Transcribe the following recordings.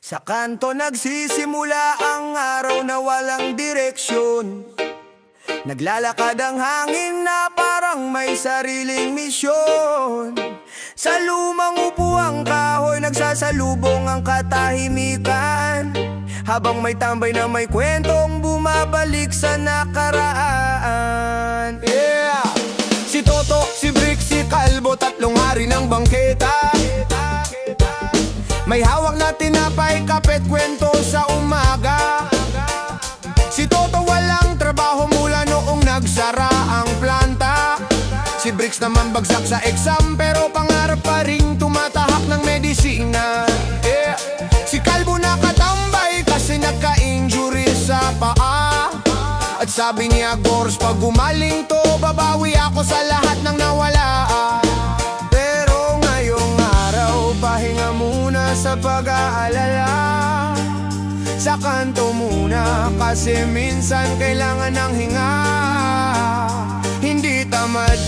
Sa kanto nagsisimula ang araw na walang direksyon. Naglalakad ang hangin na parang may sariling misyon. Sa lumang upuang kahoy nagsasalubong ang katahimikan, habang may tambay na may kwentong bumabalik sa nakaraan. Yeah! Si Toto, si Brick, si Kalbo, tatlong hari ng bangketa. May hawak na tinapay, kapet, kwento sa umaga. Si Toto walang trabaho mula noong nagsara ang planta. Si Bricks naman bagsak sa exam, pero pangarap pa ring tumatahak ng medisina. Yeah. Si Kalbo nakatambay kasi nagka-injury sa paa. At sabi niya, Gors, pag gumaling to, babawi ako sa lahat ng nawala. Pero ngayong araw, pahinga muna sa pag-aalala. Sa kanto muna kasi minsan kailangan ng hinga. Hindi tamad,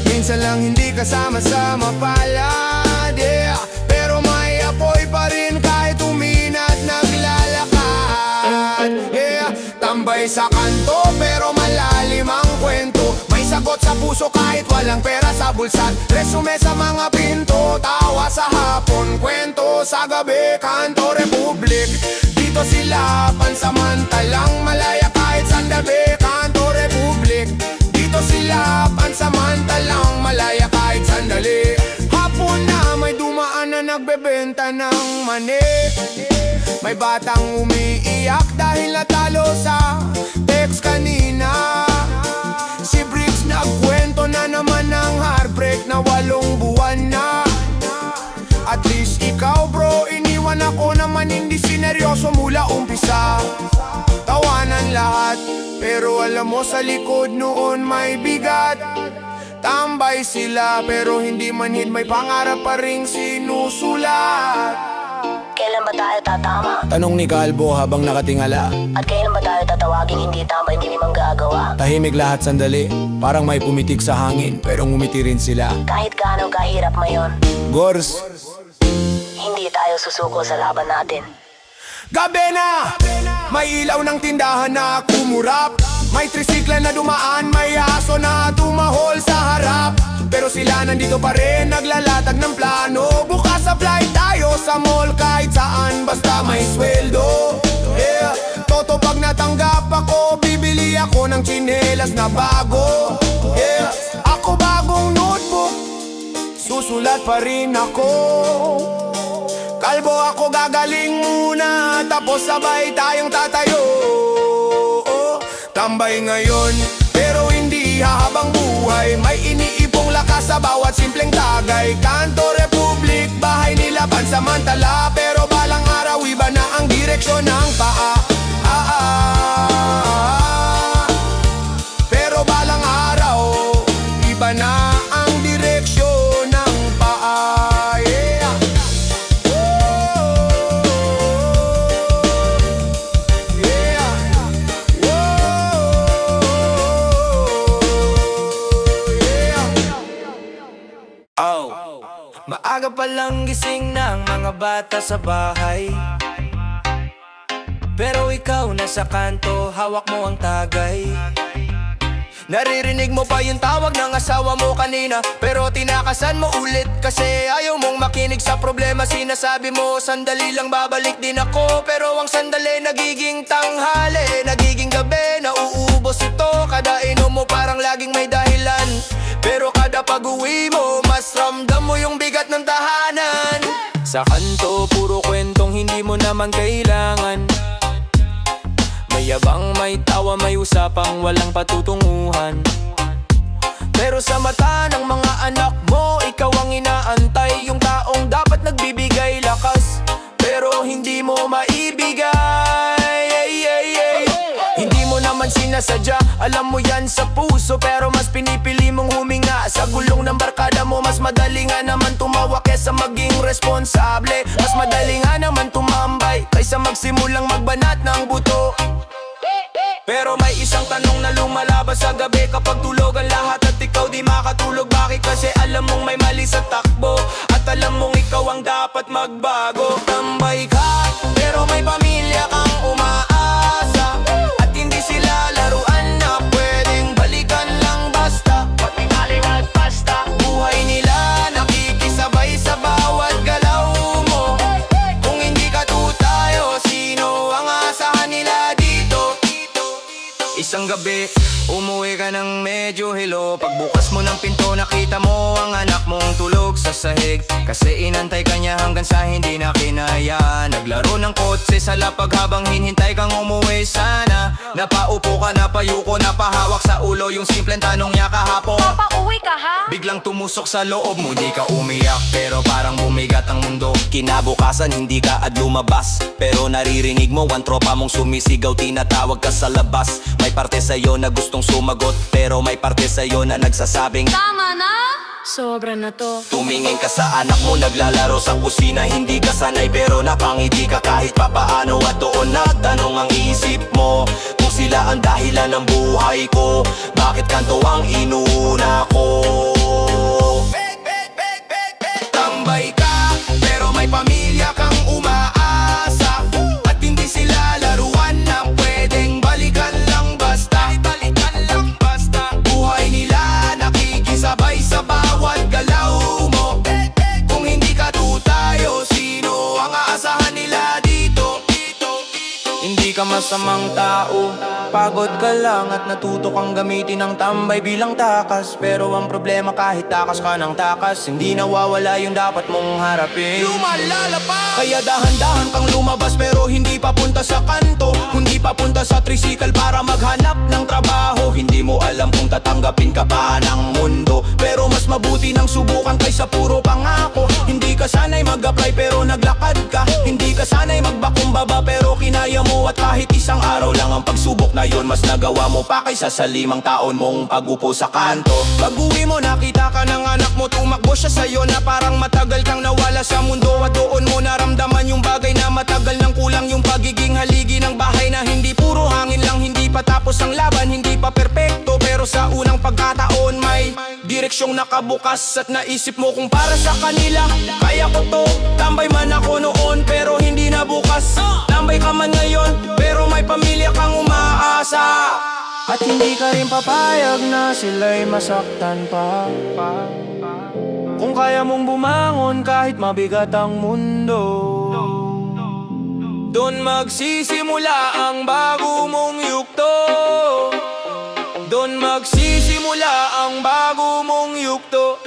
minsan lang hindi kasama sa mapalad, yeah. Pero may apoy pa rin kahit uminat naglalakad, yeah. Tambay sa kanto pero malalim ang kwento. May sagot sa puso kahit walang pera sa bulsa. Resume sa mga pinto, tawa sa hapon, kwento sa gabi, Kanto Republic. Dito sila pansamantalang malaya kahit sandabi, Kanto Republic. Dito sila pansamantalang malaya kahit sandali. Hapon na may dumaan na nagbebenta ng mani. May batang umiiyak dahil natalo sa text kanina. Si Bricks nagkwento na naman ng heartbreak na 8 buwan na. At least ikaw bro, iniwan ako naman hindi sineryoso mula umpisa. Tawanan lahat, pero alam mo sa likod noon may bigat. Tambay sila pero hindi manhid, may pangarap pa ring sinusulat. Kailan ba tayo tatama? Tanong ni Kalbo habang nakatingala. At kailan ba tayo tatawagin hindi tambay, hindi manggagawa? Tahimik lahat sandali, parang may pumitik sa hangin, pero ngumiti rin sila. Kahit gaano kahirap ngayon, Gors, hindi tayo susuko sa laban natin. gabi na! May ilaw ng tindahan na kumurap. May trisikla na dumaan, may aso na tumahol sa harap. Pero sila nandito pa rin, naglalatag ng plano. Bukas sa flight tayo sa mall kahit saan, basta may sweldo, yeah. Toto pag natanggap ako, bibili ako ng tsinelas na bago, yeah. Ako bagong notebook, susulat pa rin ako. Kalbo ako gagaling muna, tapos sabay tayong tatayo. Tambay ngayon, pero hindi hahabang buhay. May iniipong lakas sa bawat simpleng tagay. Kanto Republic, bahay nila pansamantala. Pero balang araw iba na ang direksyon ng paa. Pero balang araw, iba na ang direksyon ng paa, yeah. Maaga pa lang gising ng mga bata sa bahay, pero ikaw nasa kanto, hawak mo ang tagay. Naririnig mo pa yung tawag ng asawa mo kanina, pero tinakasan mo ulit kasi ayaw mong makinig sa problema. Sinasabi mo, sandali lang babalik din ako, pero ang sandali nagiging tanghali, nagiging gabi, nauubos ito. Kada inom mo parang laging may dahilan, pero kada pag-uwi mo, mas ramdam mo yung bigat ng tahanan. Sa kanto, puro kwentong hindi mo naman kailangan. May yabang, may tawa, may usapang walang patutunguhan. Pero sa mata ng mga anak mo, ikaw ang inaantay. Yung taong dapat nagbibigay lakas, pero hindi mo maibigay. Hindi mo naman sinasadya, alam mo yan sa puso, pero mas pinipili mong huminga. Sa gulong ng barkada mo, mas madali nga naman tumawa kesa maging responsable. Mas madali nga naman tumambay kaysa magsimulang magbanat ng buto. Pero may isang tanong na lumalabas sa gabi kapag tulog ang lahat at ikaw di makatulog. Bakit? Kasi alam mong may mali sa takbo at alam mong ikaw ang dapat magbago. Tambay ka, pero isang gabi, umuwi ka ng medyo hilo. Pagbukas mo ng pinto, nakita mo ang anak mong tulog sa sahig. Kasi inantay ka niya hanggang sa hindi na kinaya. Naglaro ng kotse sa lapag habang hinihintay kang umuwi sana. Napaupo ka, napayuko, napahawak sa ulo yung simpleng tanong niya kahapon. Papauwi ka ha? Biglang tumusok sa loob mo, di ka umiyak pero parang bumigat ang mundo. Kinabukasan hindi ka at lumabas, pero naririnig mo ang tropa mong sumisigaw. Tinatawag ka sa labas. May parte sa'yo na gustong sumagot, pero may parte sa'yo na nagsasabing Tama na! Sobra na to. Tumingin ka sa anak mo naglalaro sa kusina. Hindi ka sanay pero napangiti ka kahit papaano. At doon nagtanong ang isip mo kung sila ang dahilan ng buhay ko. Bakit kanto ang inuna ko? Tambay ka pero may pamilya kang umaasa. At hindi sila laruan na pwedeng balikan lang basta. Balikan lang basta. Buhay nila nakikisabay sa bawat galaw mo. Kung hindi ka tutayo, sino ang aasahan nila dito? Hindi ka masamang tao, pagod ka lang at natuto kang gamitin ang tambay bilang takas. Pero ang problema kahit takas ka ng takas, hindi nawawala yung dapat mong harapin. Lumalala pa! Kaya dahan-dahan kang lumabas pero hindi papunta sa kanto. Hindi papunta sa tricycle para maghanap ng trabaho. Hindi mo alam kung tatanggapin ka pa ng mundo, pero mas mabuti nang subukan kaysa puro pangako. Hindi ka sanay mag-apply pero naglakad ka. Hindi ka sanay magbakumbaba pero kinaya mo. At kahit isang araw lang ang pagsubok na yon, mas nagawa mo pa kaysa sa 5 taon mong pagupo sa kanto. Pag-uwi mo nakita ka ng anak mo, tumakbo siya sa'yo na parang matagal kang nawala sa mundo. At doon mo naramdaman yung bagay na matagal nang kulang, yung pagiging haligi ng bahay na hindi puro hangin lang. Hindi pa tapos ang laban, hindi pa perpekto, pero sa unang pagkataon may direksyong nakabukas. At naisip mo kung para sa kanila kaya ko to. Tambay man ako noon pero hindi na bukas. Tambay ka man ngayon pero may pamilya kang umaasa. At hindi ka rin papayag na sila'y masaktan pa. Kung kaya mong bumangon kahit mabigat ang mundo, doon magsisimula ang bago mong yugto. Doon magsisimula ang bago mong yugto.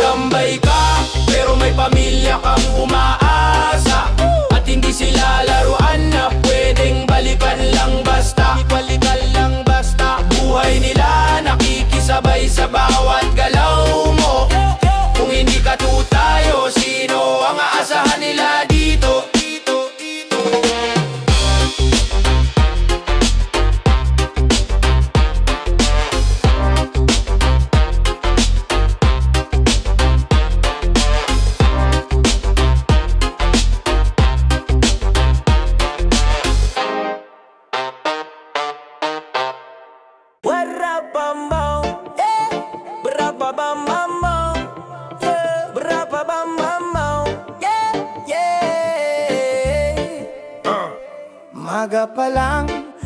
Tambay ka pero may pamilya kang umaasa. At hindi sila laruan na pwedeng balikan lang basta. Balikan lang basta. Buhay nila nakikisabay sa bawat galaw mo. Kung hindi ka tutayo, sino ang aasahan nila dito? Maga pa lang,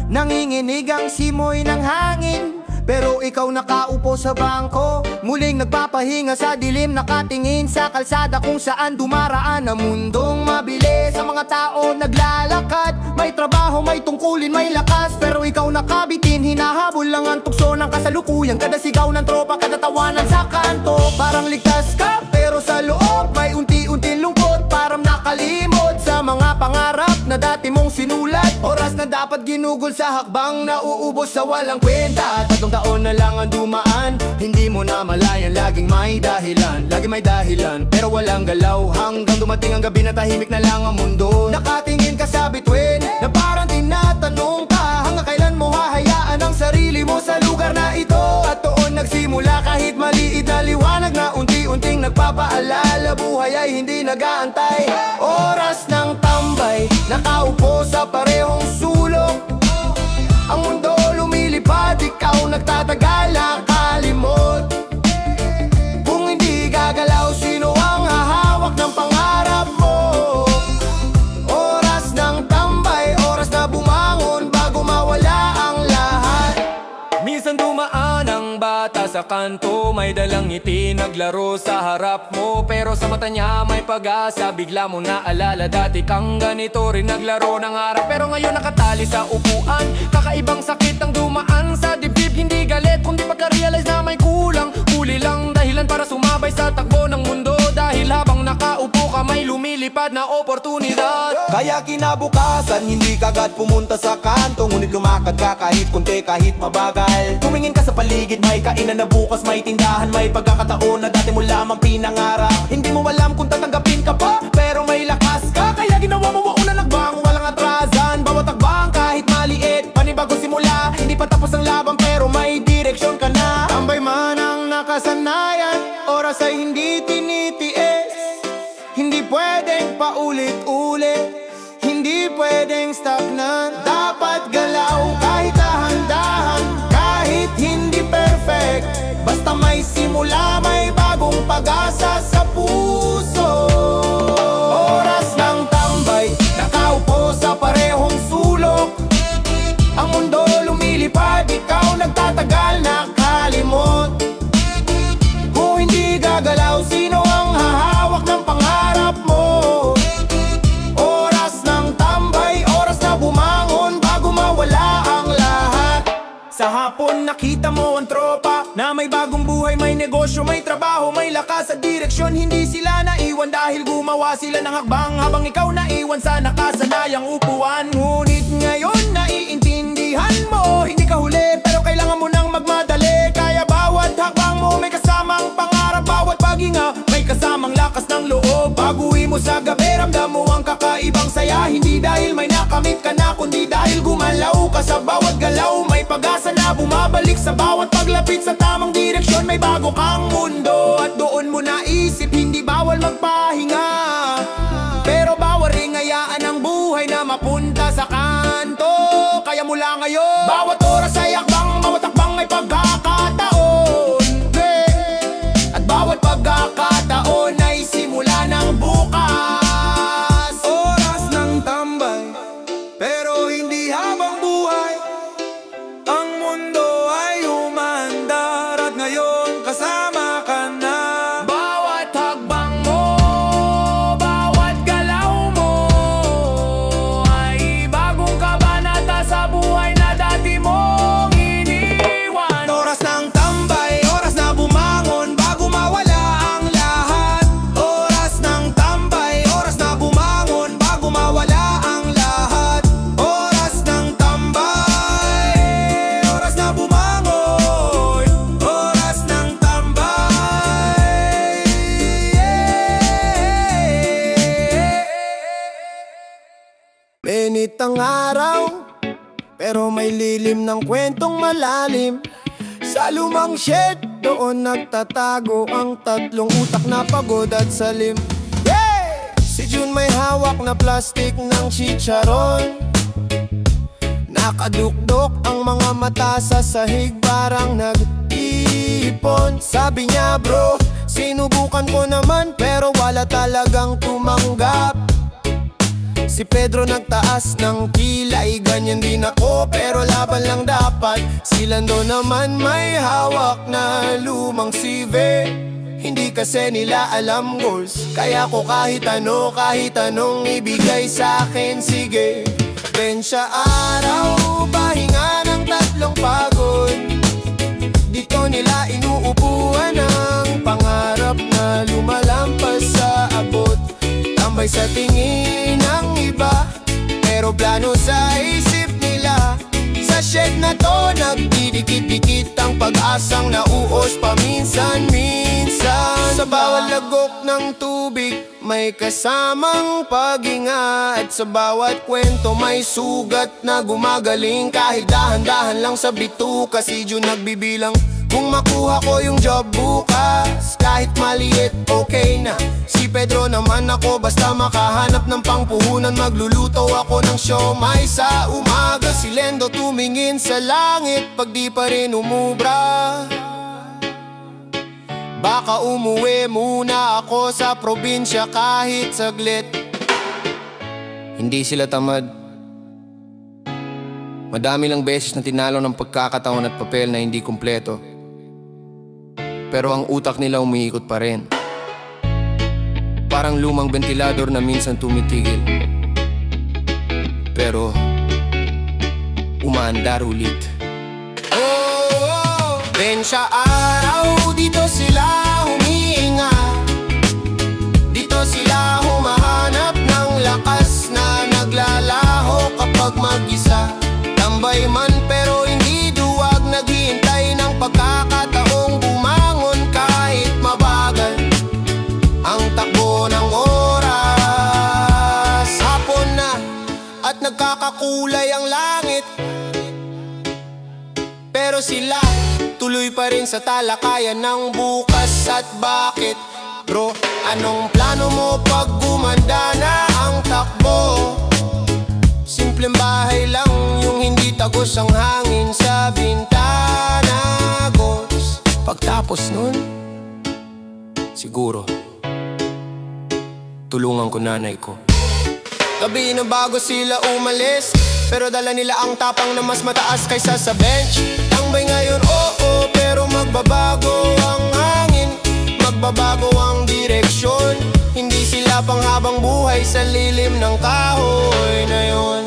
nanginginig ang simoy ng hangin, pero ikaw nakaupo sa bangko, muling nagpapahinga sa dilim, nakatingin sa kalsada kung saan dumaraan ang mundong mabilis. Ang mga tao naglalakad, may trabaho, may tungkulin, may lakas, pero ikaw nakabitin, hinahabol lang ang tukso ng kasalukuyan. Kada sigaw ng tropa, kada tawanan sa kanto, parang ligtas ka, pero sa loob may unti-unting lungkot. Parang nakalimot sa mga pangarap na dati mong sinulat. Oras na dapat ginugol sa hakbang, nauubos sa walang kwenta. At 3 taon na lang ang dumaan, hindi mo na malayan, laging may dahilan. Lagi may dahilan, pero walang galaw. Hanggang dumating ang gabi na tahimik na lang ang mundo. Nakatingin ka sa bituin, na parang tinatanong ka, hanggang kailan mo hahayaan ang sarili mo sa lugar na ito. At doon nagsimula kahit maliit na liwanag na unti-unting nagpapaalala, buhay ay hindi nag-aantay. Oras ng tambay, nakaupo sa parehong sulok. Ang mundo lumilipad, ikaw nagtatagal, nakalimot. Kung hindi gagalaw, sino ang hahawak ng pangarap mo? Oras ng tambay, oras na bumangon bago mawala ang lahat. Minsan dumaan ang bata sa sa kanto, may dalang ngiti, naglaro sa harap mo. Pero sa mata niya may pag-asa, bigla mo naalala dati kang ganito rin naglaro ng harap. Pero ngayon nakatali sa upuan, kakaibang sakit ang dumaan sa dibdib. Hindi galit kundi pagka-realize na may kulang. Huli lang dahilan para sumabay sa takbo ng mundo. Dahil habang nakaupo ka may lumilipad na oportunidad. Kaya kinabukasan hindi kagad pumunta sa kanto, ngunit lumakad ka kahit kunti, kahit mabagal. Tumingin ka sa paligid, may kainan na bukas, may tindahan, may pagkakataon na dati mo lamang pinangarap. Hindi mo alam kung tatanggapin ka pa, pero may lakas ka. Kaya ginawa mo mauna nagbang, walang atrasan. Bawat takbang kahit maliit, panibagong simula. Hindi pa tapos ang laban pero may direksyon ka na. Tambay man ang nakasanayan, oras ay hindi tinitiis. Hindi pwedeng paulit-ulit, hindi pwedeng stagnan. Dapat galaw kahit dahan-dahan, kahit hindi perfect. Basta may simula, may bagong pag-asa sa puso. Oras ng tambay, nakaupo sa parehong sulok. Ang mundo lumilipad, ikaw nagtatagal na kalimot. Kung hindi gagalaw, sino ang hahawak ng pangarap mo? Oras ng tambay, oras na bumangon bago mawala ang lahat. Sa hapon nakita mo ang tropa na may bagong buhay, may negosyo, may trabaho, may lakas at direksyon. Hindi sila naiwan dahil gumawa sila ng hakbang, habang ikaw naiwan sa nakasanayang upuan. Ngunit ngayon naiintindihan mo, hindi ka huli pero kailangan mo nang magmadali. Kaya bawat hakbang mo may kasamang pangarap, bawat paghinga may kasamang lakas ng loob. Baguhin mo sa gabi, ramdam mo ang kakaibang saya. Hindi dahil may nakamit ka na, kundi dahil gumalaw ka sa bawat galaw. May pag-asa na bumabalik sa bawat paglapit sa tamang direksyon. May bago kang mundo at doon mo naisip, hindi bawal magpahinga, pero bawal ring hayaan ang buhay na mapunta sa kanto. Kaya mula ngayon, bawat oras ay akbang, bawat akbang ay pagkakataon, at bawat pagkakataon ay simula ng bukas. Oras ng tambay, pero hindi habang buhay. Ang mundo ay umandar at ngayon kasama ka na. Bawat hakbang mo, bawat galaw mo ay bagong kabanata sa buhay na dati mong iniwan. Oras ng tambay, oras na bumangon bago mawala ang lahat. Oras ng tambay, oras na bumangon bago mawala ang lahat. Oras ng tambay, oras na bumangon, oras ng tambay. Mainit ang araw, pero may lilim ng kwentong malalim. Sa lumang shed, doon nagtatago ang tatlong utak na pagod at salim. Si June may hawak na plastik ng chicharon. Nakadukdok ang mga mata sa sahig, parang nag-iipon. Sabi niya, bro, sinubukan ko naman pero wala talagang tumanggap. Si Pedro nagtaas ng kilay, ganyan din ako pero laban lang dapat. Si Lando naman may hawak na lumang CV. Hindi kasi nila alam goals, kaya ko kahit anong ibigay sa akin, sige. Bensya araw, pahinga ng tatlong pagod. Dito nila inuupuan ang pangarap na lumalampas sa abot. Tambay sa tingin ng iba, pero plano sa isip nila. Sa shed na to, nagdidikit-dikit ang pag-asang nauos paminsan-minsan. Sa bawat lagok ng tubig, may kasamang paghinga. At sa bawat kwento, may sugat na gumagaling. Kahit dahan-dahan lang sa bituka, si June nagbibilang kung makuha ko yung job bukas. Kahit maliit, okay na. Si Pedro naman ako, basta makahanap ng pangpuhunan. Magluluto ako ng siomay sa umaga. Si Lendo tumingin sa langit pag di pa rin umubra. Baka umuwi muna ako sa probinsya kahit saglit. Hindi sila tamad. Madami lang beses na tinalo ng pagkakataon at papel na hindi kumpleto. pero ang utak nila umiikot pa rin. Parang lumang ventilador na minsan tumitigil, pero umaandar ulit. Bensya araw, dito sila humihinga. Dito sila humahanap ng lakas na naglalaho kapag mag-isa. Tambay man pero hindi duwag, naghihintay ng pagkakataong bumangon kahit mabagal ang takbo ng oras. Hapon na at nagkakakulay ang langit, pero sila tuloy pa rin sa talakayan ng bukas. At bakit? Bro, anong plano mo pag gumanda na ang takbo? Simpleng bahay lang, yung hindi tagos ang hangin sa bintana. Gos, pagtapos nun, siguro tulungan ko nanay ko. Gabi na bago sila umalis, pero dala nila ang tapang na mas mataas kaysa sa bench. Tambay ngayon, oo, pero magbabago ang hangin, magbabago ang direksyon. Hindi sila panghabang buhay sa lilim ng kahoy na yon.